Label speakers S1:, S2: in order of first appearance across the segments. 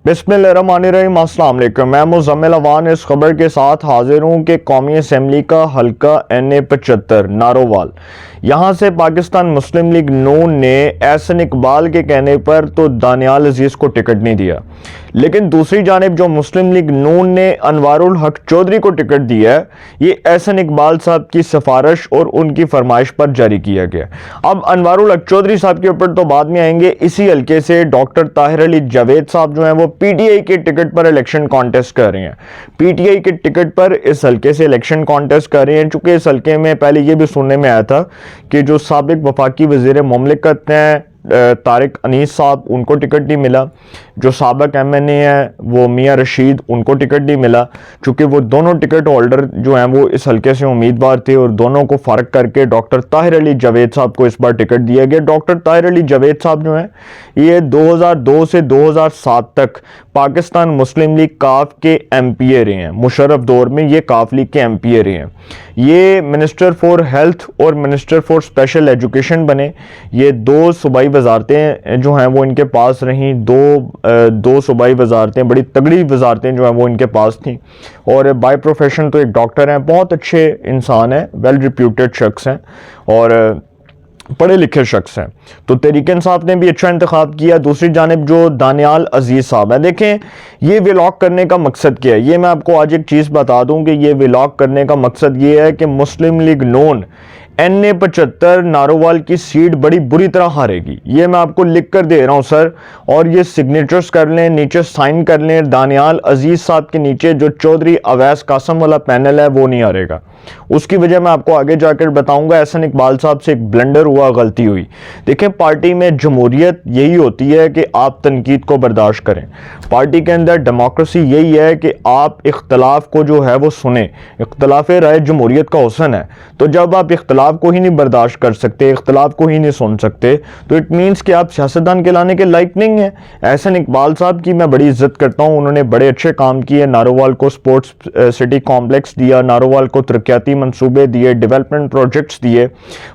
S1: बिस्मिल्लाहिर्रहमानिर्रहीम। अस्सलाम वालेकुम। मैं मुज़म्मिल अवान इस खबर के साथ हाजिर हूँ कि कौमी असम्बली का हल्का NA 75 नारोवाल, यहाँ से पाकिस्तान मुस्लिम लीग नून ने एहसन इकबाल के कहने पर तो दानियाल अजीज़ को टिकट नहीं दिया, लेकिन दूसरी जानिब जो मुस्लिम लीग नून ने अनवारुल हक चौधरी को टिकट दिया है, ये एहसन इकबाल साहब की सिफारिश और उनकी फरमाइश पर जारी किया गया। अब अनवारुल हक चौधरी साहब के ऊपर तो बाद में आएंगे। इसी हल्के से डॉक्टर ताहिर अली जावेद साहब जो हैं वो PTI के टिकट पर इलेक्शन कॉन्टेस्ट कर रहे हैं। PTI के टिकट पर इस हल्के से इलेक्शन कॉन्टेस्ट कर रहे हैं, चूंकि इस हल्के में पहले ये भी सुनने में आया था कि जो साबिक वफाकी वज़ीर मुमलिकत हैं तारिक अनीस साहब, उनको टिकट नहीं मिला। जो साबिक MNA है वो मियाँ रशीद, उनको टिकट नहीं मिला, चूँकि वो दोनों टिकट होल्डर जो हैं वो इस हल्के से उम्मीदवार थे और दोनों को फ़र्क करके डॉक्टर ताहिर अली जावेद साहब को इस बार टिकट दिया गया। डॉक्टर ताहिर अली जावेद साहब जो हैं ये 2002 से 2007 तक पाकिस्तान मुस्लिम लीग काफ के MPA रहे हैं। मुशर्रफ दौर में ये काफ लीग के MPA रहे हैं। ये मिनिस्टर फॉर हेल्थ और मिनिस्टर फॉर स्पेशल एजुकेशन बने। ये दो सूबाई वजारतें जो हैं वो इनके पास रहीं। दो सूबाई वजारतें, बड़ी तगड़ी वजारतें जो हैं वो इनके पास थीं। और बाय प्रोफेशन तो एक डॉक्टर हैं, बहुत अच्छे इंसान हैं, वेल रिप्यूटेड शख्स हैं और पढ़े लिखे शख्स हैं। तो तहरीक इंसाफ ने भी अच्छा इंतखाब किया। दूसरी जानिब जो दानियाल अजीज़ साहब हैं, देखें ये व्लॉग करने का मकसद क्या है, ये मैं आपको आज एक चीज़ बता दूं कि ये व्लॉग करने का मकसद ये है कि मुस्लिम लीग नून NA 75 नारोवाल की सीट बड़ी बुरी तरह हारेगी। ये मैं आपको लिख कर दे रहा हूँ सर, और ये सिग्नेचर्स कर लें, नीचे साइन कर लें। दानियाल अजीज़ साहब के नीचे जो चौधरी अवैस कासम वाला पैनल है वो नहीं हारेगा। उसकी वजह मैं आपको आगे जाकर बताऊंगा। एहसन इकबाल साहब से एक ब्लंडर हुआ, गलती हुई। देखें पार्टी में जमहूरियत यही होती है कि आप तनकीद को बर्दाश्त करें। पार्टी के अंदर डेमोक्रेसी यही है कि आप इख्तलाफ को जो है वो सुने। इख्तलाफ राय जमहूरियत का हुस्न है। तो जब आप इख्तलाफ को ही नहीं बर्दाश्त कर सकते, इख्तलाफ को ही नहीं सुन सकते, तो इट मीन्स कि आप सियासतदान के लाने के लायक नहीं है। एहसन इकबाल साहब की मैं बड़ी इज्जत करता हूँ, उन्होंने बड़े अच्छे काम किए। नारोवाल को स्पोर्ट्स सिटी कॉम्प्लेक्स दिया, नारोवाल को तरक्याती मंसूबे दिए, डेवलपमेंट प्रोजेक्ट्स दिए,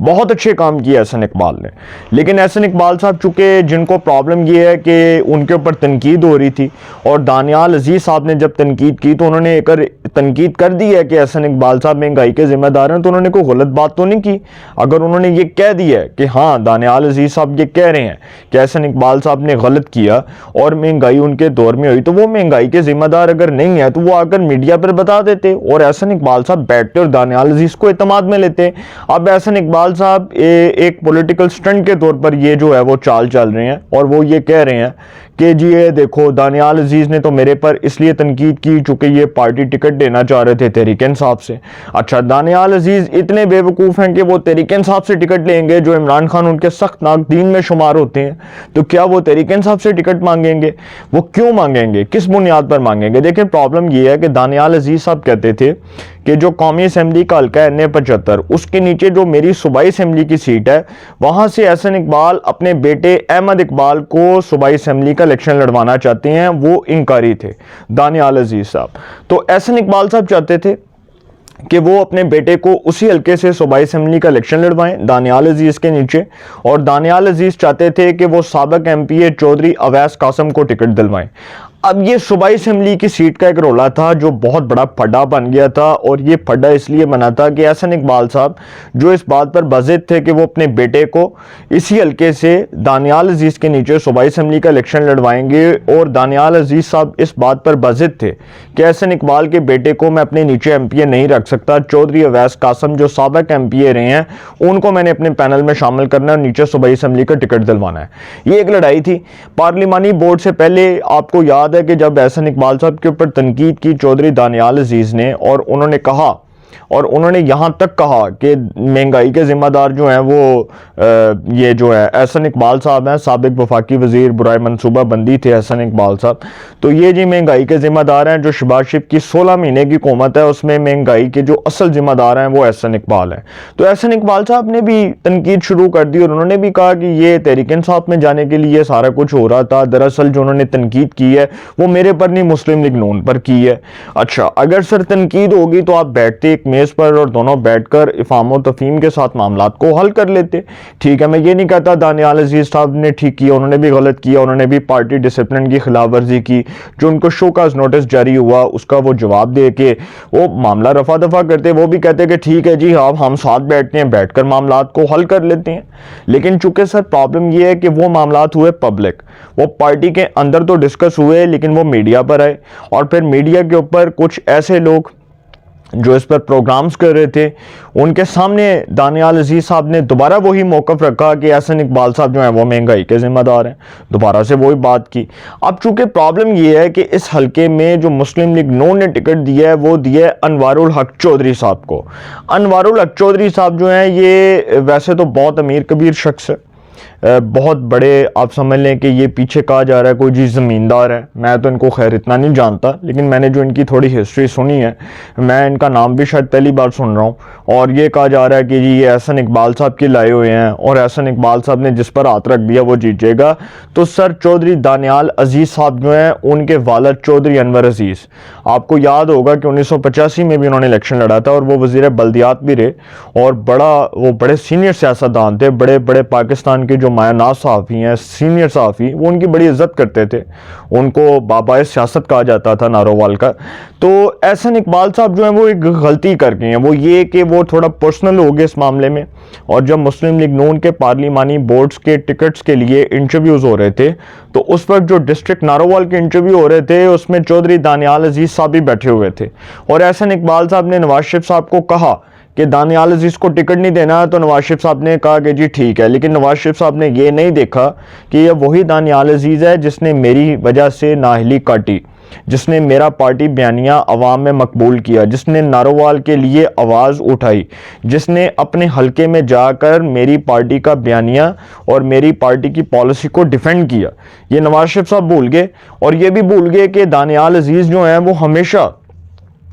S1: बहुत अच्छे काम किए एहसन इकबाल ने। लेकिन एहसन इकबाल साहब चूंकि जिनको प्रॉब्लम ये है कि उनके ऊपर तनकीद हो रही थी, और दानियाल अजीज़ साहब ने जब तनकीद की तो उन्होंने एक तनकीद कर दी है कि एहसन इकबाल साहब महंगाई के जिम्मेदार हैं, तो उन्होंने कोई गलत बात तो नहीं की। अगर उन्होंने ये कह दिया है कि हाँ दानियाल अजीज़ साहब ये कह रहे हैं कि एहसन इकबाल साहब ने गलत किया और महंगाई उनके दौर में हुई, तो वो महंगाई के जिम्मेदार अगर नहीं है तो वो आकर मीडिया पर बता देते और एहसन इकबाल साहब बैठते और दानियाल अजीज़ को इत्मीनान में लेते। अब एहसन इकबाल साहब एक पॉलिटिकल स्टंट के तौर पर ये जो है वो चाल चल रहे हैं और वो ये कह रहे हैं कि जी ये देखो दानियाल अजीज़ ने तो मेरे पर इसलिए तनकीद की चूंकि ये पार्टी टिकट देना चाह रहे थे तहरीक इंसाफ से। अच्छा, दानियाल अजीज़ इतने बेवकूफ़ हैं कि वो तहरीक इंसाफ से टिकट लेंगे जो इमरान खान उनके सख्त नाकदीन में शुमार होते हैं, तो क्या वो तहरीक इंसाफ से टिकट मांगेंगे? वो क्यों मांगेंगे, किस बुनियाद पर मांगेंगे? देखिए प्रॉब्लम ये है कि दानियाल अजीज़ साहब कहते थे कि जो कौमी असम्बली का हल्का है NA 75, उसके नीचे जो मेरी सूबाई असम्बली की सीट है वहां से एहसन इकबाल अपने बेटे अहमद इकबाल को सूबाई असम्बली का इलेक्शन लड़वाना चाहते हैं। वो इनकारी थे दानियाल अजीज़ साहब। तो एहसन इकबाल साहब चाहते थे कि वो अपने बेटे को उसी हल्के से सूबाई असम्बली का इलेक्शन लड़वाएं दानियाल अजीज़ के नीचे, और दानियाल अजीज़ चाहते थे कि वो साबिक MPA चौधरी अवैस कासम को टिकट दिलवाएं। अब ये सूबाई असम्बली की सीट का एक रोला था जो बहुत बड़ा फड्डा बन गया था, और ये फड्डा इसलिए बना था कि एहसन इकबाल साहब जो इस बात पर बज़िद थे कि वो अपने बेटे को इसी हल्के से दानियाल अजीज़ के नीचे सूबाई असम्बली का इलेक्शन लड़वाएंगे, और दानियाल अजीज़ साहब इस बात पर बज़िद थे कि एहसन इकबाल के बेटे को मैं अपने नीचे MPA नहीं रख सकता। चौधरी अवैस कासम जो साबिक MPA रहे हैं उनको मैंने अपने पैनल में शामिल करना है, नीचे सूबाई असम्बली का टिकट दिलवाना है। ये एक लड़ाई थी पार्लिमानी बोर्ड से पहले। आपको याद है कि जब एहसन इकबाल साहब के ऊपर तनकीद की चौधरी दानियाल अजीज़ ने, और उन्होंने कहा, और उन्होंने यहाँ तक कहा कि महंगाई के ज़िम्मेदार जो हैं वो ये जो है एहसन इकबाल साहब हैं, साबिक वफाकी वज़ीर बुराए मनसूबा बंदी थे एहसन इकबाल साहब, तो ये जी महंगाई के ज़िम्मेदार हैं। जो शहबाज शरीफ की 16 महीने की हुकूमत है उसमें महंगाई के जो असल ज़िम्मेदार हैं वो एहसन इकबाल हैं। तो एहसन इकबाल साहब ने भी तनकीद शुरू कर दी और उन्होंने भी कहा कि ये तहरीक इंसाफ में जाने के लिए सारा कुछ हो रहा था। दरअसल जो उन्होंने तनकीद की है वो मेरे पर नहीं, मुस्लिम लीग नून पर की है। अच्छा, अगर सर तनकीद होगी तो आप बैठते, एक मेज़ पर और दोनों बैठकर इफ़ाम व तफ़हीम के साथ मामलात को हल कर लेते। ठीक है, मैं ये नहीं कहता दानियाल अजीज़ साहब ने ठीक किया, उन्होंने भी गलत किया, उन्होंने भी पार्टी डिसिप्लिन की खिलाफ वर्जी की। जो उनको शो काज नोटिस जारी हुआ उसका वो जवाब दे के वो मामला रफा दफा करते, वो भी कहते कि ठीक है जी हाँ, हम साथ बैठते हैं, बैठकर मामलात को हल कर लेते हैं। लेकिन चूंकि सर प्रॉब्लम ये है कि वो मामलात हुए पब्लिक, वो पार्टी के अंदर तो डिस्कस हुए लेकिन वो मीडिया पर आए, और फिर मीडिया के ऊपर कुछ ऐसे लोग जो इस पर प्रोग्राम्स कर रहे थे, उनके सामने दानियाल अजीज साहब ने दोबारा वही मौक़िफ़ रखा कि एहसन इकबाल साहब जो हैं वो महंगाई के ज़िम्मेदार हैं, दोबारा से वही बात की। अब चूंकि प्रॉब्लम ये है कि इस हलके में जो मुस्लिम लीग नून ने टिकट दिया है वो दिया है अनवारुल हक चौधरी साहब को। अनवारुल हक चौधरी साहब जो हैं ये वैसे तो बहुत अमीर कबीर शख्स है, बहुत बड़े, आप समझ लें कि ये पीछे कहा जा रहा है कोई जी ज़मींदार है। मैं तो इनको खैर इतना नहीं जानता, लेकिन मैंने जो इनकी थोड़ी हिस्ट्री सुनी है, मैं इनका नाम भी शायद पहली बार सुन रहा हूँ। और ये कहा जा रहा है कि जी ये एहसन इकबाल साहब के लाए हुए हैं और एहसन इकबाल साहब ने जिस पर हाथ रख दिया वो जीतेगा। तो सर चौधरी दानियाल अजीज़ साहब जो हैं उनके वालिद चौधरी अनवर अजीज़, आपको याद होगा कि 1985 में भी उन्होंने इलेक्शन लड़ा था और वो वज़ीर बल्दियात भी रहे, और वो बड़े सीनियर सियासतदान थे। बड़े बड़े पाकिस्तान के जो मायानाज सहाफ़ी हैं, सीनियर सहाफ़ी, वो उनकी बड़ी इज्जत करते थे, उनको बाबाए सियासत कहा जाता था नारोवाल का। तो एहसन इकबाल साहब जो हैं वो एक गलती कर गए हैं, वो ये कि वो थोड़ा पर्सनल हो गए इस मामले में। और जब मुस्लिम लीग नून के पार्लिमानी बोर्ड्स के टिकट्स के लिए इंटरव्यूज़ हो रहे थे, तो उस वक्त जो डिस्ट्रिक्ट नारोवाल के इंटरव्यू हो रहे थे उसमें चौधरी दानियाल अजीज़ साहब भी बैठे हुए थे, और एहसन इकबाल साहब ने नवाज शरीफ साहब को कहा कि दानियाल अजीज़ को टिकट नहीं देना, तो नवाज शरीफ साहब ने कहा कि जी ठीक है। लेकिन नवाज शरीफ साहब ने ये नहीं देखा कि यह वही दानियाल अजीज़ है जिसने मेरी वजह से नाअहली काटी, जिसने मेरा पार्टी बयानिया अवाम में मकबूल किया, जिसने नारोवाल के लिए आवाज़ उठाई, जिसने अपने हलके में जाकर मेरी पार्टी का बयानिया और मेरी पार्टी की पॉलिसी को डिफेंड किया। ये नवाज शरीफ साहब भूल गए, और ये भी भूल गए कि दानियाल अजीज़ जो हैं वो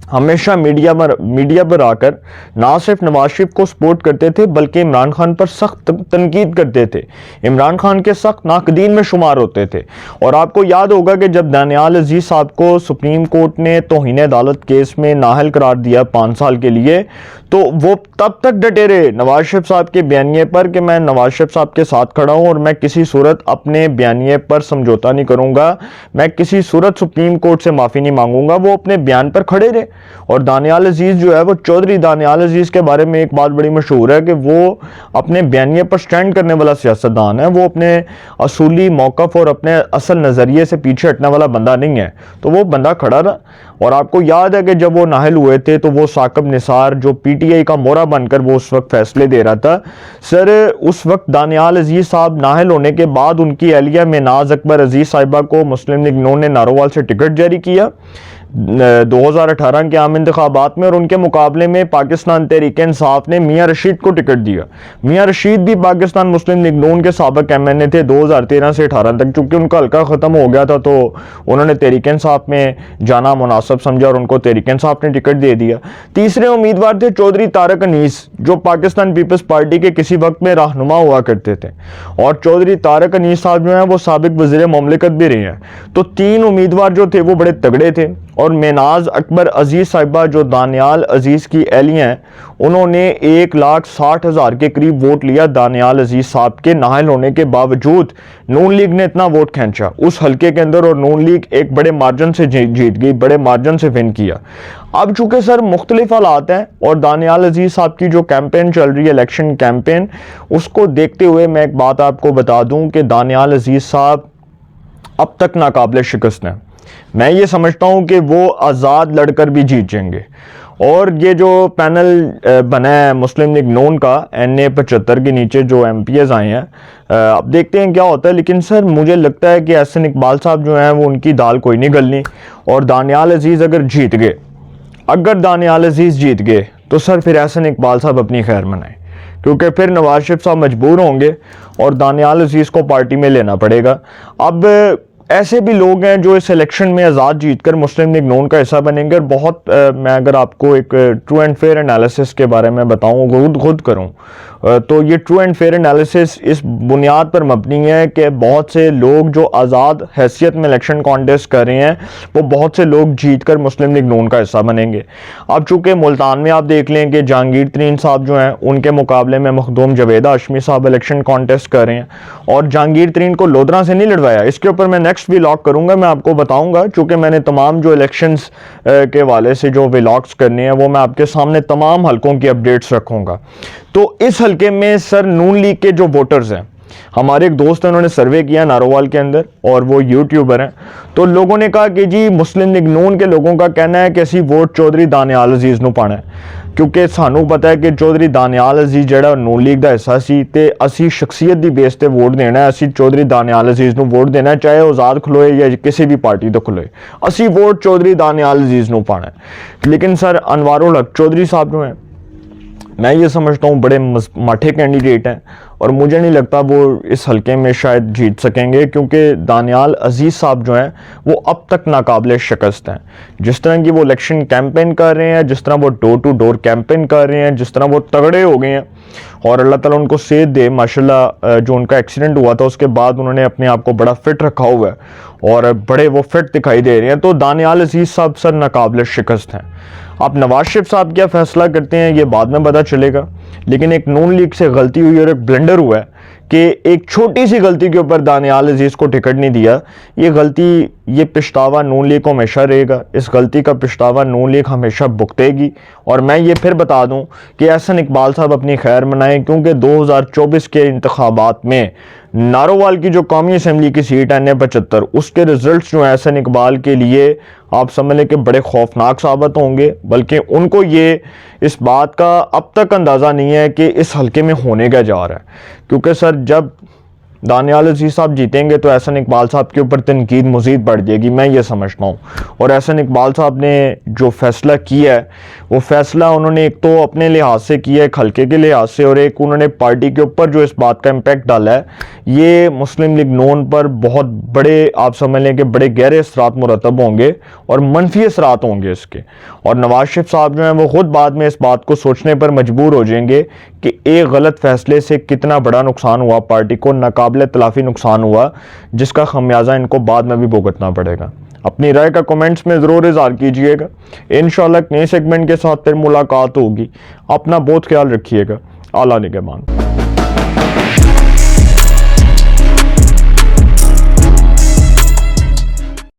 S1: हमेशा मीडिया पर आकर ना सिर्फ नवाज शरीफ को सपोर्ट करते थे बल्कि इमरान खान पर सख्त तनकीद करते थे, इमरान खान के सख्त नाकदीन में शुमार होते थे। और आपको याद होगा कि जब दानियाल अजीज़ साहब को सुप्रीम कोर्ट ने तौहीन अदालत केस में नाअहल करार दिया 5 साल के लिए, तो वो तब तक डटे रहे नवाज शरीफ साहब के बयानिए पर कि मैं नवाज शरीफ साहब के साथ खड़ा हूँ और मैं किसी सूरत अपने बयानिए पर समझौता नहीं करूँगा, मैं किसी सूरत सुप्रीम कोर्ट से माफ़ी नहीं मांगूंगा। वो अपने बयान पर खड़े रहे। और दानियाल अजीज़ जो है वो चौधरी दानियाल अजीज़ के बारे में एक बात बड़ी मशहूर है कि वो अपने बयानिए पर स्टैंड करने वाला सियासतदान है, वो अपने असूली मौक़िफ़ और अपने असल नज़रिए से पीछे हटने वाला बंदा नहीं है। तो वो बंदा खड़ा रहा। और आपको याद है कि जब वो नाहल हुए थे तो वो साकिब निसार जो पीटीआई का मोहरा बनकर वो उस वक्त फैसले दे रहा था, सर उस वक्त दानियाल अजीज़ साहब नाहल होने के बाद उनकी अहलिया मेनाज अकबर अजीज़ साहिबा को मुस्लिम लीग नून ने नारोवाल से टिकट जारी किया 2018 के आम इंतखाबात में, और उनके मुकाबले में पाकिस्तान तहरीक इंसाफ ने मियाँ रशीद को टिकट दिया। मियाँ रशीद भी पाकिस्तान मुस्लिम लीग नून के साबिक MNA थे 2013 से 18 तक। चूँकि उनका हल्का ख़त्म हो गया था तो उन्होंने तहरीक इंसाफ में जाना मुनासिब समझा और उनको तहरीक इंसाफ ने टिकट दे दिया। तीसरे उम्मीदवार थे चौधरी तारक अनीस, जो पाकिस्तान पीपल्स पार्टी के किसी वक्त में रहनुमा हुआ करते थे, और चौधरी तारक अनीस साहब जो हैं वो साबिक वज़ीर ममलिकत भी रहे हैं। तो 3 उम्मीदवार जो थे वो बड़े तगड़े थे। और मेनाज अकबर अजीज़ साहिबा जो दानियाल अजीज़ की एहलिया हैं, उन्होंने 1,60,000 के करीब वोट लिया दानियाल अजीज़ साहब के नाहल होने के बावजूद। नून लीग ने इतना वोट खींचा उस हलके के अंदर और नून लीग एक बड़े मार्जिन से जीत गई, बड़े मार्जिन से विन किया। अब चूंकि सर मुख्तलिफ हालात हैं और दानियाल अजीज़ साहब की जो कैंपेन चल रही है, इलेक्शन कैंपेन, उसको देखते हुए मैं एक बात आपको बता दूं कि दानियाल अजीज़ साहब अब तक नाकाबिले शिकस्त हैं। मैं ये समझता हूँ कि वो आज़ाद लड़कर भी जीत जाएंगे। और ये जो पैनल बना है मुस्लिम लीग नून का NA 75 के नीचे जो MPs आए हैं, अब देखते हैं क्या होता है। लेकिन सर मुझे लगता है कि एहसन इकबाल साहब जो हैं वो उनकी दाल कोई नहीं गलनी। और दानियाल अजीज़ अगर दानियाल अजीज़ जीत गए तो सर फिर एहसन इकबाल साहब अपनी खैर मनाएं, क्योंकि फिर नवाज शरीफ साहब मजबूर होंगे और दानियाल अजीज़ को पार्टी में लेना पड़ेगा। अब ऐसे भी लोग हैं जो इस इलेक्शन में आज़ाद जीतकर मुस्लिम लीग नून का हिस्सा बनेंगे। और बहुत मैं अगर आपको एक ट्रू एंड फेयर एनालिसिस के बारे में बताऊं, खुद करूं, तो ये ट्रू एंड फेयर एनालिसिस इस बुनियाद पर मबनी है कि बहुत से लोग जो आज़ाद हैसियत में इलेक्शन कॉन्टेस्ट कर रहे हैं वो बहुत से लोग जीत कर मुस्लिम लीग नून का हिस्सा बनेंगे। अब चूँकि मुल्तान में आप देख लें कि जहांगीर तरीन साहब जो हैं उनके मुकाबले में मखदूम जवेद हाशमी साहब इलेक्शन कॉन्टेस्ट कर रहे हैं और जहांगीर तरीन को लोधरा से नहीं लड़वाया। इसके ऊपर मैं नेक्स्ट व्लॉग करूँगा, मैं आपको बताऊँगा, चूँकि मैंने तमाम जो इलेक्शंस के हवाले से जो व्लॉग्स करने हैं वो मैं आपके सामने तमाम हलकों की अपडेट्स रखूँगा। तो इस हलके में सर नून लीग के जो वोटर्स हैं, हमारे एक दोस्त हैं, उन्होंने सर्वे किया नारोवाल के अंदर और वो यूट्यूबर हैं, तो लोगों ने कहा कि जी मुस्लिम लीग नून के लोगों का कहना है कि असी वोट चौधरी दानियाल अजीज़ नूं पाना है, क्योंकि सानू पता है कि चौधरी दानियाल अजीज़ जिहड़ा नून लीग का हिस्सा सी ते असी शख्सियत की बेस पर वोट देना है, असी चौधरी दानियाल अजीज़ नूं वोट देना है, चाहे आज़ाद खलोए या किसी भी पार्टी तो खलोए, असी वोट चौधरी दानियाल अजीज़ नूं पाना है। लेकिन सर अनवारुल हक चौधरी साहब जो हैं, मैं ये समझता हूँ बड़े माठे कैंडिडेट हैं और मुझे नहीं लगता वो इस हलके में शायद जीत सकेंगे, क्योंकि दानियाल अजीज़ साहब जो हैं वो अब तक नाकाबिल शिकस्त हैं। जिस तरह की वो इलेक्शन कैंपेन कर रहे हैं, जिस तरह वो डोर टू डोर कैंपेन कर रहे हैं, जिस तरह वो तगड़े हो गए हैं, और अल्लाह ताला उनको सेहत दे माशाल्लाह। जो उनका एक्सीडेंट हुआ था उसके बाद उन्होंने अपने आप को बड़ा फिट रखा हुआ है और बड़े वो फिट दिखाई दे रहे हैं। तो दानियाल अजीज़ साहब सर नाकाबिल शिकस्त हैं। आप नवाज शरीफ साहब क्या फ़ैसला करते हैं ये बाद में पता चलेगा, लेकिन एक नून लीग से गलती हुई और एक ब्लंडर हुआ है कि एक छोटी सी गलती के ऊपर दानियाल अजीज़ को टिकट नहीं दिया। ये गलती, ये पछतावा नून लीग को हमेशा रहेगा, इस गलती का पछतावा नून लीग हमेशा भुगतेगी। और मैं ये फिर बता दूं कि एहसन इकबाल साहब अपनी खैर मनाएं, क्योंकि 2024 के इंतखाबात में नारोवाल की जो कौमी असम्बली की सीट है NA-75, उसके रिजल्ट्स जो हैं एहसन इकबाल के लिए आप समझ लें कि बड़े खौफनाक साबित होंगे। बल्कि उनको ये इस बात का अब तक अंदाज़ा नहीं है कि इस हलके में होने क्या जा रहा है, क्योंकि सर जब दानियाल अजीज़ साहब जीतेंगे तो एहसन इकबाल साहब के ऊपर तनकीद मज़ीद बढ़ जाएगी, मैं ये समझता हूँ। और एहसन इकबाल साहब ने जो फ़ैसला किया है वो फ़ैसला उन्होंने एक तो अपने लिहाज से किया है, खलके के लिहाज से, और एक उन्होंने पार्टी के ऊपर जो इस बात का इम्पैक्ट डाला है, ये मुस्लिम लीग नून पर बहुत बड़े आप समझ लें कि बड़े गहरे असरात मुरतब होंगे और मनफी असरात होंगे इसके। और नवाज शरीफ साहब जो हैं वो ख़ुद बाद में इस बात को सोचने पर मजबूर हो जाएंगे कि एक गलत फ़ैसले से कितना बड़ा नुकसान हुआ, पार्टी को नाकाबिल तलाफ़ी नुकसान हुआ, जिसका खमियाजा इनको बाद में भी भुगतना पड़ेगा। अपनी राय का कमेंट्स में ज़रूर इज़हार कीजिएगा। इंशाअल्लाह नए सेगमेंट के साथ फिर मुलाकात होगी। अपना बहुत ख्याल रखिएगा। आला निगहबान।